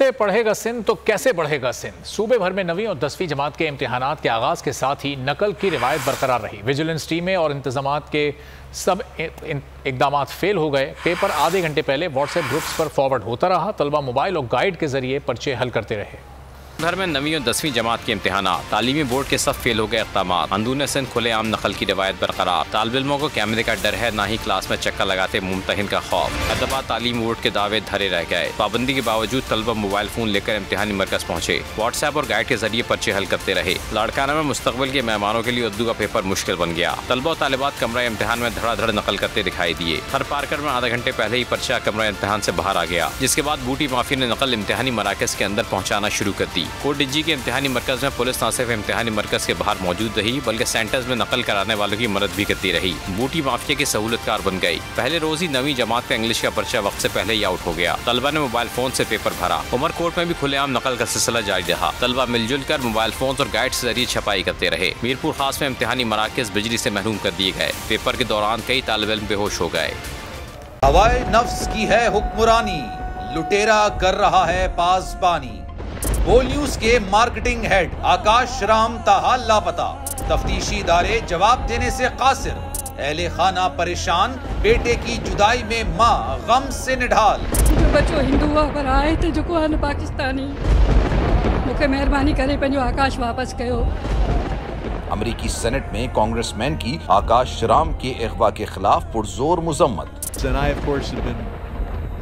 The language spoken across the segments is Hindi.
छुट्टे पढ़ेगा सिंध तो कैसे बढ़ेगा सिंध। सूबे भर में 9वीं और 10वीं जमात के इम्तिहानात के आगाज के साथ ही नकल की रिवायत बरकरार रही। विजिलेंस टीमें और इंतजामात के सब इकदाम फेल हो गए। पेपर आधे घंटे पहले व्हाट्सएप ग्रुप्स पर फॉरवर्ड होता रहा। तलबा मोबाइल और गाइड के जरिए पर्चे हल करते रहे। भर में 9वीं और 10वीं जमात के इम्तिहानात, तालीमी बोर्ड के सब फेल हो गए इक़दाम। अंदून सिंध खुलेआम नकल की रिवायत बरकरार। तालिब इल्मों को कैमरे का डर है, ना ही क्लास में चक्कर लगाते मुम्तहिन का खौफ। हैदराबाद तालीमी बोर्ड के दावे धरे रह गए। पाबंदी के बावजूद तलबा मोबाइल फोन लेकर इम्तिहानी मरकज पहुंचे। व्हाट्सएप और गाइड के जरिए पर्चे हल करते रहे। लाड़काना में मुस्तकबिल के मेहमानों के लिए उर्दू का पेपर मुश्किल बन गया। तलबा और तालिबात कमरा इम्तिहान में धड़ाधड़ नकल करते दिखाई दिए। हर पारकर में आधा घंटे पहले ही पर्चा कमरा इम्तिहान से बाहर आ गया, जिसके बाद बूटी माफी ने नकल इम्तिहानी मराकज के अंदर पहुँचाना शुरू कर दी। कोट डिजी के इम्तिहानी मरकज में पुलिस न सिर्फ इम्तिहानी मरकज के बाहर मौजूद रही, बल्कि सेंटर्स में नकल कराने वालों की मदद भी करती रही। बूटी माफिया की सहूलतकार बन गई। पहले रोज ही 9वीं जमात का इंग्लिश का पर्चा वक्त से पहले ही आउट हो गया। तलबा ने मोबाइल फोन से पेपर भरा। उमरकोट में भी खुलेआम नकल का सिलसिला जारी रहा। तलबा मिलजुल कर मोबाइल फोन और गाइड से जरिए छपाई करते रहे। मीरपुर खास में इम्तिहानी मराकज बिजली से महरूम कर दिए गए। पेपर के दौरान कई तालिब इल्म बेहोश हो गए। हवाए नफ्स की है हुक्मरानी, लुटेरा कर रहा है पासबानी। बोल न्यूज के मार्केटिंग हेड आकाश राम ताहा लापता। तफ्तीशी इदारे जवाब देने से कासिर। अहले खाना परेशान, बेटे की जुदाई में माँ गम से निढाल। जो बच्चो हिंदू पर आए थे जो को पाकिस्तानी, मुझे मेहरबानी करे पंहिंजो आकाश वापस कयो। अमेरिकी सेनेट में कांग्रेसमैन की आकाश राम के अगवा के खिलाफ पुरजोर मुजम्मत। And I, of course, have been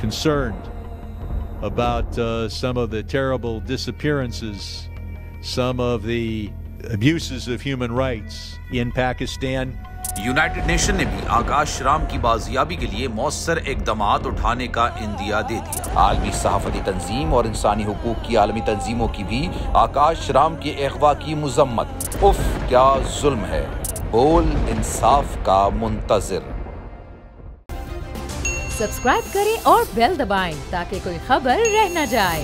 concerned about some of the terrible disappearances, some of the abuses of human rights in Pakistan. United nation ने भी आकाश राम की बाजियाबी के लिए मौसर इकदामात उठाने का इंदिया दे दिया। आलमी सहाफती तंजीम और इंसानी हुकूक की आलमी तंजीमों की भी आकाश राम के अगवा की मुजम्मत। उफ क्या जुल्म है, बोल इंसाफ का मुंतजिर। सब्सक्राइब करें और बेल दबाएं ताकि कोई खबर रह न जाए।